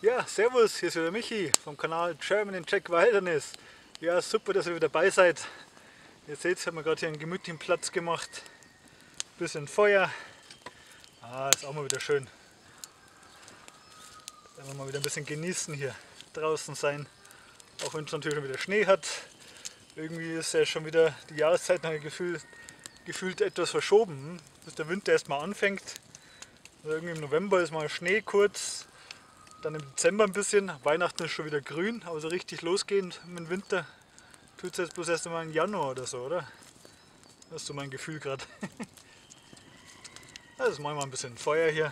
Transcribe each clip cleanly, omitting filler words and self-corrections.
Ja, servus, hier ist wieder Michi vom Kanal German in Czech Wilderness. Ja, super, dass ihr wieder dabei seid. Ihr seht, haben wir gerade hier einen gemütlichen Platz gemacht. Bisschen Feuer. Ist auch mal wieder schön. Wenn wir mal wieder ein bisschen genießen hier draußen sein. Auch wenn es natürlich schon wieder Schnee hat. Irgendwie ist ja schon wieder die Jahreszeit gefühlt etwas verschoben, bis der Winter erstmal anfängt. Also irgendwie im November ist mal Schnee kurz. Dann im Dezember ein bisschen, Weihnachten ist schon wieder grün, aber so richtig losgehend mit dem Winter tut es jetzt bloß erst einmal im Januar oder so, oder? Das ist so mein Gefühl gerade. Also machen wir ein bisschen Feuer hier.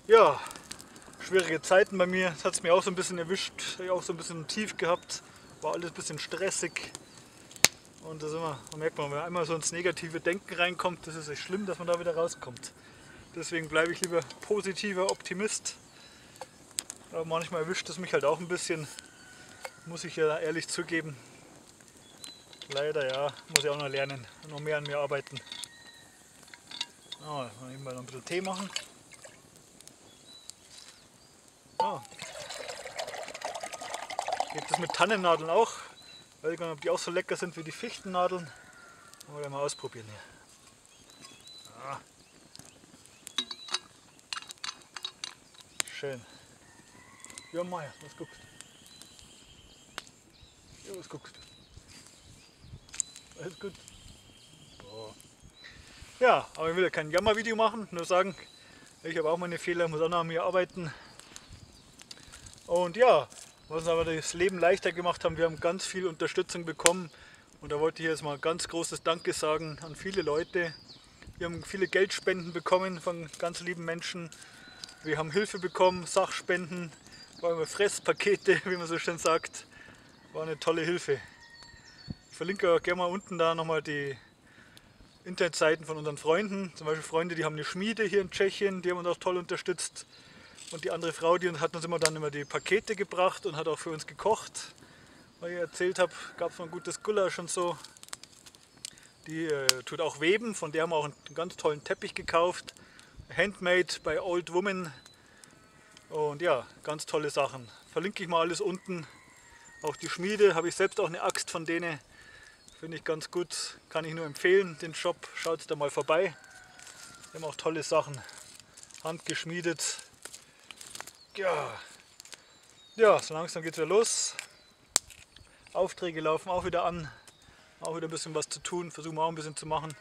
Ja, schwierige Zeiten bei mir, das hat es mir auch so ein bisschen erwischt, ich auch so ein bisschen tief gehabt, war alles ein bisschen stressig. Und das immer, da merkt man, wenn man einmal so ins negative Denken reinkommt, das ist echt schlimm, dass man da wieder rauskommt. Deswegen bleibe ich lieber positiver Optimist. Aber manchmal erwischt es mich halt auch ein bisschen, muss ich ja ehrlich zugeben. Leider ja, muss ich auch noch lernen, noch mehr an mir arbeiten. Mal eben mal noch ein bisschen Tee machen. Geht das mit Tannennadeln auch? Weiß ich gar nicht, ob die auch so lecker sind wie die Fichtennadeln. Wollen wir mal ausprobieren hier. Schön. Ja, Meier, was guckst du? Ja, was guckst du? Alles gut. So. Ja, aber ich will ja kein Jammervideo machen, nur sagen, ich habe auch meine Fehler, muss auch noch an mir arbeiten. Und ja, was uns aber das Leben leichter gemacht haben, wir haben ganz viel Unterstützung bekommen. Und da wollte ich jetzt mal ganz großes Danke sagen an viele Leute. Wir haben viele Geldspenden bekommen von ganz lieben Menschen. Wir haben Hilfe bekommen, Sachspenden, Fresspakete, wie man so schön sagt. War eine tolle Hilfe. Ich verlinke auch gerne mal unten da nochmal die Internetseiten von unseren Freunden. Zum Beispiel Freunde, die haben eine Schmiede hier in Tschechien, die haben uns auch toll unterstützt. Und die andere Frau, die hat uns immer die Pakete gebracht und hat auch für uns gekocht. Weil ich erzählt habe, gab es noch ein gutes Gulasch und so. Die tut auch weben, von der haben wir auch einen ganz tollen Teppich gekauft. Handmade bei Old Woman. Und ja, ganz tolle Sachen. Verlinke ich mal alles unten. Auch die Schmiede, habe ich selbst auch eine Axt von denen. Finde ich ganz gut, kann ich nur empfehlen, den Shop. Schaut da mal vorbei. Die haben auch tolle Sachen, handgeschmiedet. Ja, so langsam geht es wieder los. Aufträge laufen auch wieder an. Auch wieder ein bisschen was zu tun, versuchen wir auch ein bisschen zu machen.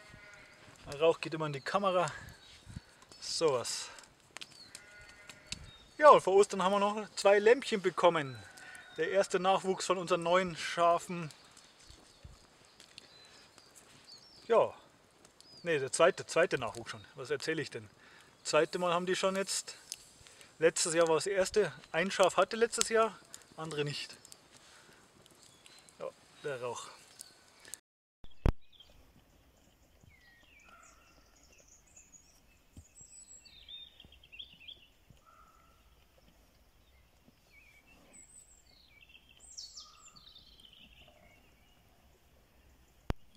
Der Rauch geht immer in die Kamera. Sowas. Ja, und vor Ostern haben wir noch 2 Lämpchen bekommen. Der erste Nachwuchs von unseren neuen Schafen. Ja, ne, der zweite Nachwuchs schon. Was erzähle ich denn? Zweite Mal haben die schon jetzt. Letztes Jahr war das erste. Ein Schaf hatte letztes Jahr, andere nicht. Ja, der Rauch.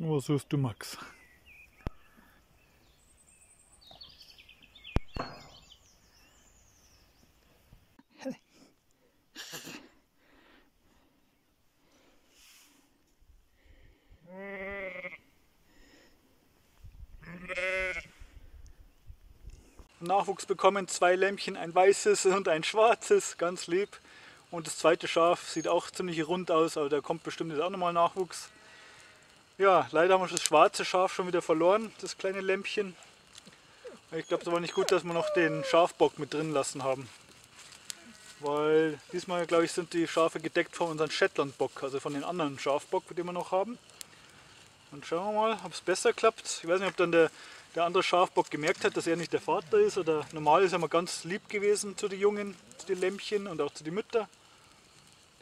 Was suchst du, Max? Nachwuchs bekommen 2 Lämpchen, ein weißes und ein schwarzes, ganz lieb. Und das zweite Schaf sieht auch ziemlich rund aus, aber da kommt bestimmt jetzt auch nochmal Nachwuchs. Ja, leider haben wir das schwarze Schaf schon wieder verloren, das kleine Lämpchen. Ich glaube, es war nicht gut, dass wir noch den Schafbock mit drin lassen haben. Weil diesmal, glaube ich, sind die Schafe gedeckt von unserem Shetlandbock, also von den anderen Schafbock, den wir noch haben. Und schauen wir mal, ob es besser klappt. Ich weiß nicht, ob dann der andere Schafbock gemerkt hat, dass er nicht der Vater ist. Oder normal ist er immer ganz lieb gewesen zu den Jungen, zu den Lämpchen und auch zu den Müttern.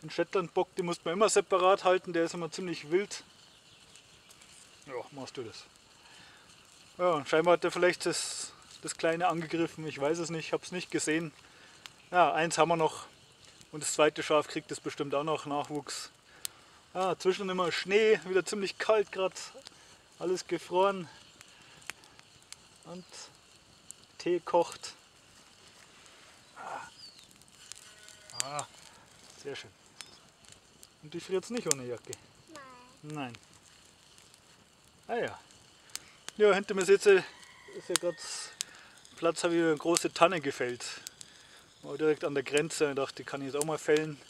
Den Shetlandbock, den musste man immer separat halten, der ist immer ziemlich wild. Ja, machst du das. Ja, und scheinbar hat er vielleicht das Kleine angegriffen, ich weiß es nicht, ich habe es nicht gesehen. Ja, eins haben wir noch und das zweite Schaf kriegt es bestimmt auch noch Nachwuchs. Ja, zwischen immer Schnee, wieder ziemlich kalt gerade, alles gefroren und Tee kocht. Ah, sehr schön. Und die friert nicht ohne Jacke? Nein. Nein. Ah ja. Ja, hinter mir sitze, ist ja gerade Platz, habe ich eine große Tanne gefällt. War direkt an der Grenze und dachte, die kann ich jetzt auch mal fällen.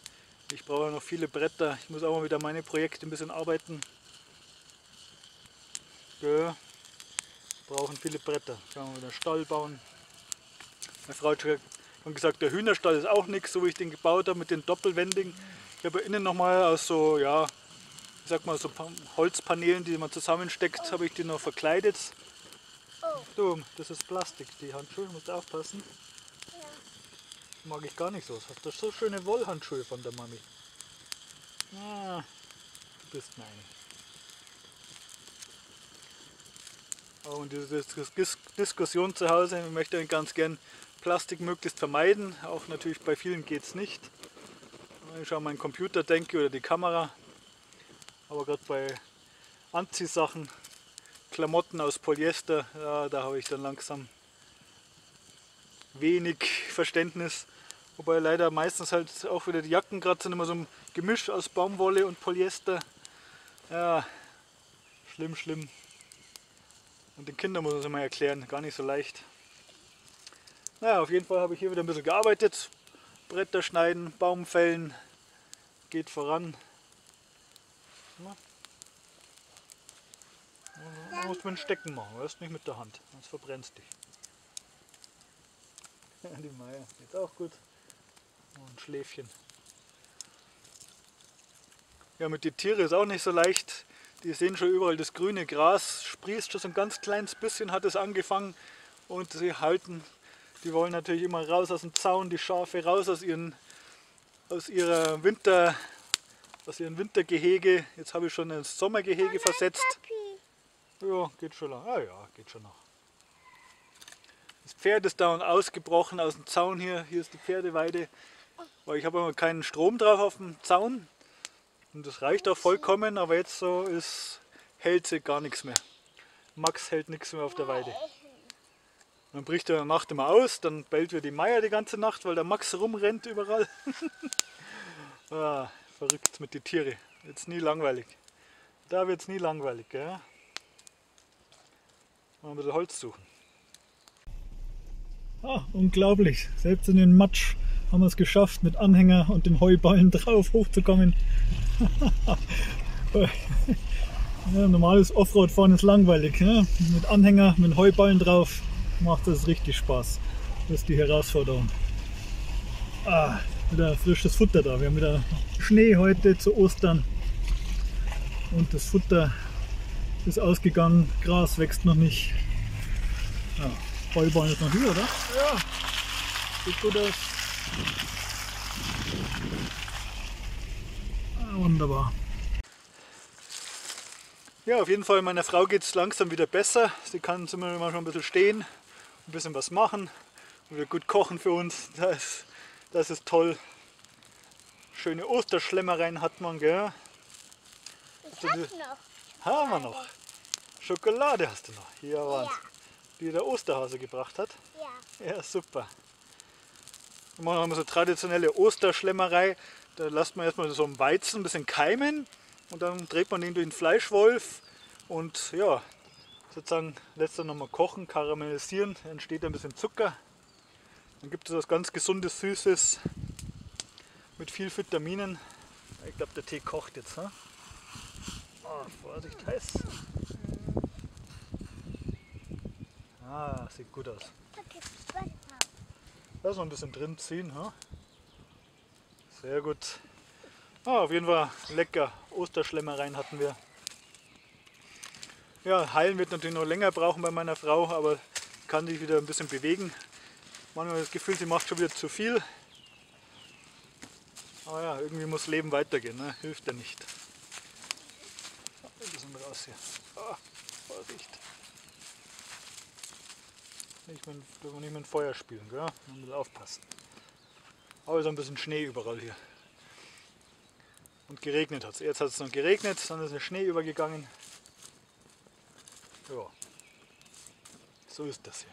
Ich brauche noch viele Bretter. Ich muss auch mal wieder meine Projekte ein bisschen arbeiten. Ja, brauchen viele Bretter. Schauen wir mal, wieder einen Stall bauen. Meine Frau hat schon gesagt, der Hühnerstall ist auch nichts, so wie ich den gebaut habe mit den Doppelwändigen. Ich habe innen nochmal aus so, ja, ich sag mal so Holzpaneelen, die man zusammensteckt, habe ich die noch verkleidet. Oh, Du, das ist Plastik, die Handschuhe, musst du aufpassen. ja. Mag ich gar nicht so. Hast du so schöne Wollhandschuhe von der Mami? Ah, du bist meine. Oh, und diese Diskussion zu Hause, ich möchte ganz gern Plastik möglichst vermeiden. Auch natürlich bei vielen geht es nicht. Wenn ich an meinen Computer denke oder die Kamera. Aber gerade bei Anziehsachen, Klamotten aus Polyester, ja, da habe ich dann langsam wenig Verständnis. Wobei leider meistens halt auch wieder die Jacken gerade sind immer so ein Gemisch aus Baumwolle und Polyester. Ja, schlimm, schlimm. Und den Kindern muss man es immer erklären, gar nicht so leicht. Naja, auf jeden Fall habe ich hier wieder ein bisschen gearbeitet. Bretter schneiden, Baum fällen, geht voran. Na, man muss mit dem Stecken machen, weißt nicht mit der Hand, sonst verbrennst dich. Ja, die Maya geht auch gut. Und ein Schläfchen. Ja, mit den Tieren ist auch nicht so leicht. Die sehen schon überall das grüne Gras, sprießt schon so ein ganz kleines bisschen, hat es angefangen. Und sie halten, die wollen natürlich immer raus aus dem Zaun, die Schafe raus aus ihren Wintergehege. Jetzt habe ich schon ins Sommergehege versetzt. Papi. Ja, geht schon noch. Ah ja, geht schon noch. Das Pferd ist dauernd ausgebrochen aus dem Zaun hier. Hier ist die Pferdeweide. Weil ich habe immer keinen Strom drauf auf dem Zaun. Und das reicht auch vollkommen, aber jetzt so hält sie gar nichts mehr. Max hält nichts mehr auf der Weide. Dann bricht er in der Nacht immer aus, dann bellt wieder die Meier die ganze Nacht, weil der Max rumrennt überall. Ah, verrückt mit den Tieren. Jetzt nie langweilig. Da wird es nie langweilig, gell? Mal ein bisschen Holz suchen. Ah, unglaublich. Selbst in den Matsch haben wir es geschafft, mit Anhänger und dem Heuballen drauf hochzukommen. Ja, normales Offroad-Fahren ist langweilig. Ne? Mit Anhänger, mit Heuballen drauf macht es richtig Spaß. Das ist die Herausforderung. Ah, wieder frisches Futter da. Wir haben wieder Schnee heute zu Ostern. Und das Futter ist ausgegangen. Gras wächst noch nicht. Ja, Heuballen ist noch hier, oder? Ja, sieht gut aus. Ah, wunderbar. Ja, auf jeden Fall, meiner Frau geht es langsam wieder besser. Sie kann zumindest mal schon ein bisschen stehen, ein bisschen was machen und wieder gut kochen für uns. Das ist toll. Schöne Osterschlemmereien hat man, gell? Ich hab noch. Haben wir noch. Schokolade hast du noch. Hier waren Ja. die der Osterhase gebracht hat. Ja. Ja, super. Wir machen wir so traditionelle Osterschlemmerei. Da lässt man erstmal so einen Weizen ein bisschen keimen und dann dreht man den durch den Fleischwolf und ja, sozusagen lässt er nochmal kochen, karamellisieren, dann entsteht ein bisschen Zucker. Dann gibt es was ganz Gesundes, Süßes mit viel Vitaminen. Ich glaube, der Tee kocht jetzt. Ne? Oh, Vorsicht, heiß. Ah, sieht gut aus. Lass noch ein bisschen drin ziehen. Hm? Sehr gut. Ah, auf jeden Fall lecker. Osterschlemmereien hatten wir. Ja, heilen wird natürlich noch länger brauchen bei meiner Frau, aber kann sich wieder ein bisschen bewegen. Manchmal das Gefühl, sie macht schon wieder zu viel. Aber ja, irgendwie muss Leben weitergehen, ne? Hilft ja nicht. Ein bisschen raus hier. Ah, Vorsicht. Nicht mit dem Feuer spielen, gell? Man muss aufpassen. Aber so ein bisschen Schnee überall hier. Und geregnet hat es. Jetzt hat es noch geregnet, dann ist der Schnee übergegangen. Ja, so ist das hier.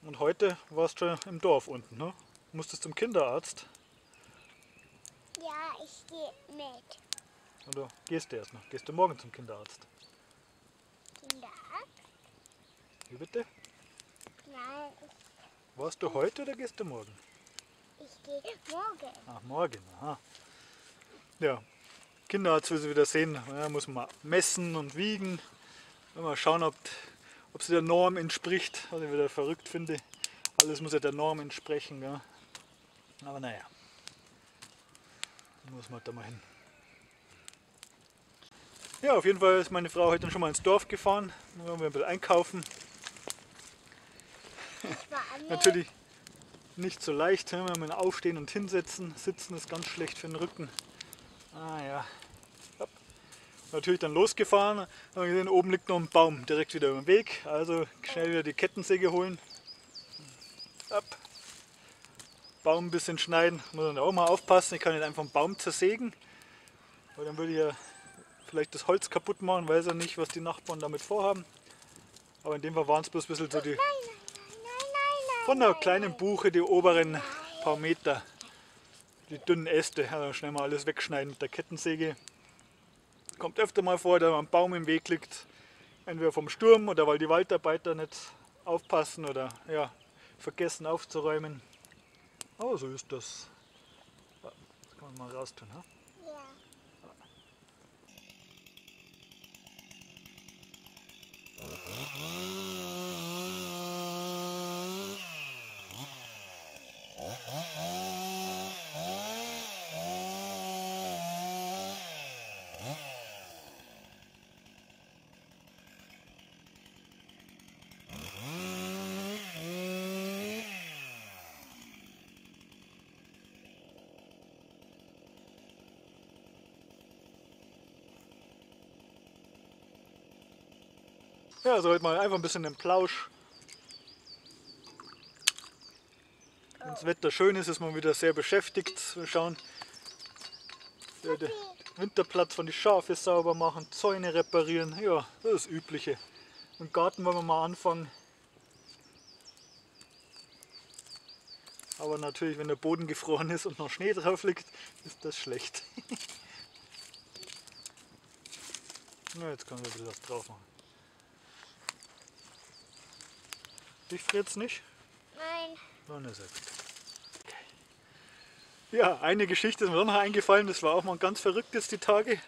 Und heute warst du schon im Dorf unten, ne? Musstest zum Kinderarzt? Ja, ich gehe mit. Oder gehst du erst noch? Gehst du morgen zum Kinderarzt? Kinderarzt? Wie bitte? Nein, Warst du heute oder gehst du morgen? ich gehe morgen. Ach, morgen, aha. Ja, Kinderarzt will sie wieder sehen. Ja, muss man messen und wiegen. Mal schauen, ob sie der Norm entspricht, was ich wieder verrückt finde. Alles muss ja der Norm entsprechen. Ja. Aber naja, muss man da mal hin. Ja, auf jeden Fall ist meine Frau heute dann schon mal ins Dorf gefahren. Dann wollen wir ein bisschen einkaufen. Ich war an Natürlich nicht so leicht, wenn wir aufstehen und hinsetzen. Sitzen ist ganz schlecht für den Rücken. Ah ja. Hopp. Natürlich dann losgefahren. Haben wir gesehen, oben liegt noch ein Baum direkt wieder über dem Weg. Also schnell wieder die Kettensäge holen. Hopp. Baum ein bisschen schneiden. Muss dann auch mal aufpassen. Ich kann nicht einfach einen Baum zersägen. Weil dann würde ich ja vielleicht das Holz kaputt machen. Weiß ja nicht, was die Nachbarn damit vorhaben. Aber in dem Fall waren es bloß ein bisschen so die nein, von der kleinen Buche die oberen paar Meter. Die dünnen Äste. Also schnell mal alles wegschneiden mit der Kettensäge. Kommt öfter mal vor, dass ein Baum im Weg liegt. Entweder vom Sturm oder weil die Waldarbeiter nicht aufpassen oder ja, vergessen aufzuräumen. Aber so ist das. Ja, das kann man mal raustun. Ha? Ja. Ja, also heute mal einfach ein bisschen den Plausch. Wenn das Wetter schön ist, ist man wieder sehr beschäftigt. Wir schauen, den Winterplatz von den Schafe sauber machen, Zäune reparieren. Ja, das ist das Übliche. Im Garten wollen wir mal anfangen. Aber natürlich, wenn der Boden gefroren ist und noch Schnee drauf liegt, ist das schlecht. Na, jetzt können wir ein bisschen was drauf machen. Dich friert's nicht? Nein. Oh, ne, sehr gut. Ja, eine Geschichte ist mir noch eingefallen, das war auch mal ganz verrückt jetzt die Tage.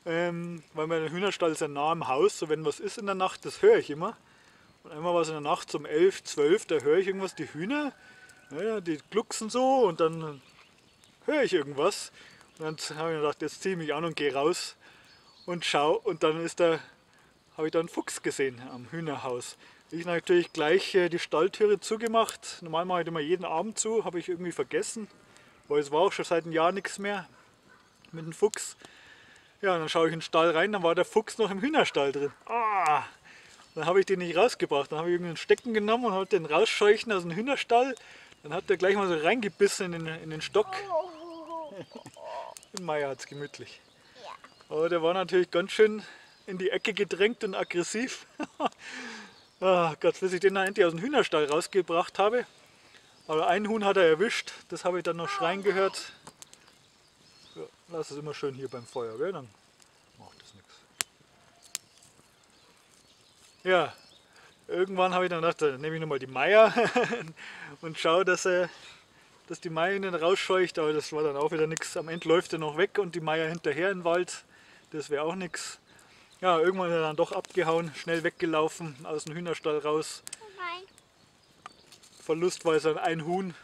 Weil mein Hühnerstall ist ja nah am Haus, so wenn was ist in der Nacht, das höre ich immer. Und einmal war es in der Nacht um 11, 12, da höre ich irgendwas, die Hühner, ja, die glucksen so und dann höre ich irgendwas. Und dann habe ich gedacht, jetzt ziehe ich mich an und gehe raus und schau und dann habe ich da einen Fuchs gesehen am Hühnerhaus. Ich natürlich gleich die Stalltüre zugemacht. Normal mache ich immer jeden Abend zu, habe ich irgendwie vergessen, weil es war auch schon seit einem Jahr nichts mehr mit dem Fuchs. Ja, und dann schaue ich in den Stall rein, dann war der Fuchs noch im Hühnerstall drin. Ah, dann habe ich den nicht rausgebracht. Dann habe ich irgendeinen Stecken genommen und wollte den rausscheuchen aus dem Hühnerstall. Dann hat der gleich mal so reingebissen in den Stock. Oh. Den Meier hat es gemütlich. Ja. Aber der war natürlich ganz schön in die Ecke gedrängt und aggressiv. Ah Gott, bis ich den dann endlich aus dem Hühnerstall rausgebracht habe. Aber ein Huhn hat er erwischt, das habe ich dann noch schreien gehört. Ja, lass es immer schön hier beim Feuer, gell? Dann macht das nichts. Ja, irgendwann habe ich dann gedacht, dann nehme ich nochmal die Meier und schaue, dass die Meier ihn rausscheucht, aber das war dann auch wieder nichts. Am Ende läuft er noch weg und die Meier hinterher in den Wald, das wäre auch nichts. Ja, irgendwann ist er dann doch abgehauen, schnell weggelaufen, aus dem Hühnerstall raus. Nein. Verlust war es ein Huhn,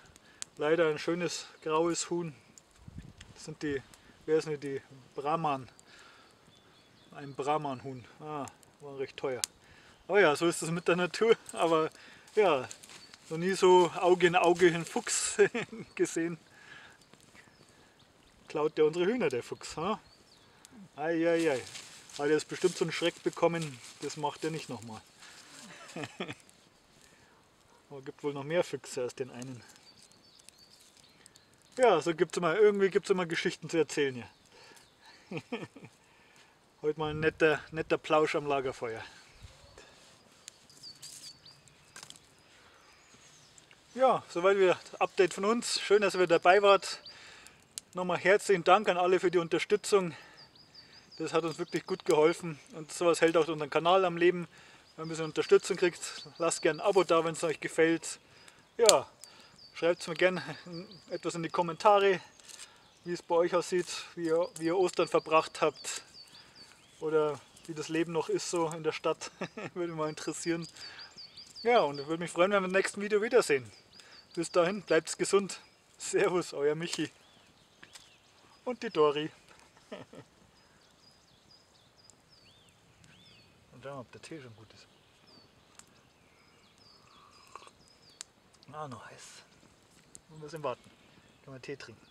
leider ein schönes graues Huhn. Das sind wer sind die Brahman? Ein Brahman-Huhn. Ah, war recht teuer. Aber ja, so ist es mit der Natur. Aber ja, noch nie so Auge in Auge einen Fuchs gesehen. Klaut der unsere Hühner, der Fuchs. Ha? Eieiei. Hat er jetzt bestimmt so einen Schreck bekommen, das macht er nicht nochmal. Aber es gibt wohl noch mehr Füchse als den einen. Ja, so irgendwie gibt es immer Geschichten zu erzählen hier. Heute mal ein netter Plausch am Lagerfeuer. Ja, soweit wieder das Update von uns. Schön, dass ihr wieder dabei wart. Nochmal herzlichen Dank an alle für die Unterstützung. Das hat uns wirklich gut geholfen und sowas hält auch unseren Kanal am Leben. Wenn ihr ein bisschen Unterstützung kriegt, lasst gerne ein Abo da, wenn es euch gefällt. Ja, schreibt mir gerne etwas in die Kommentare, wie es bei euch aussieht, wie ihr Ostern verbracht habt oder wie das Leben noch ist so in der Stadt. Würde mich mal interessieren. Ja, und ich würde mich freuen, wenn wir im nächsten Video wiedersehen. Bis dahin, bleibt gesund. Servus, euer Michi. Und die Dori. Und schauen wir, ob der Tee schon gut ist. Ah, noch heiß. Wir müssen warten. Können wir Tee trinken.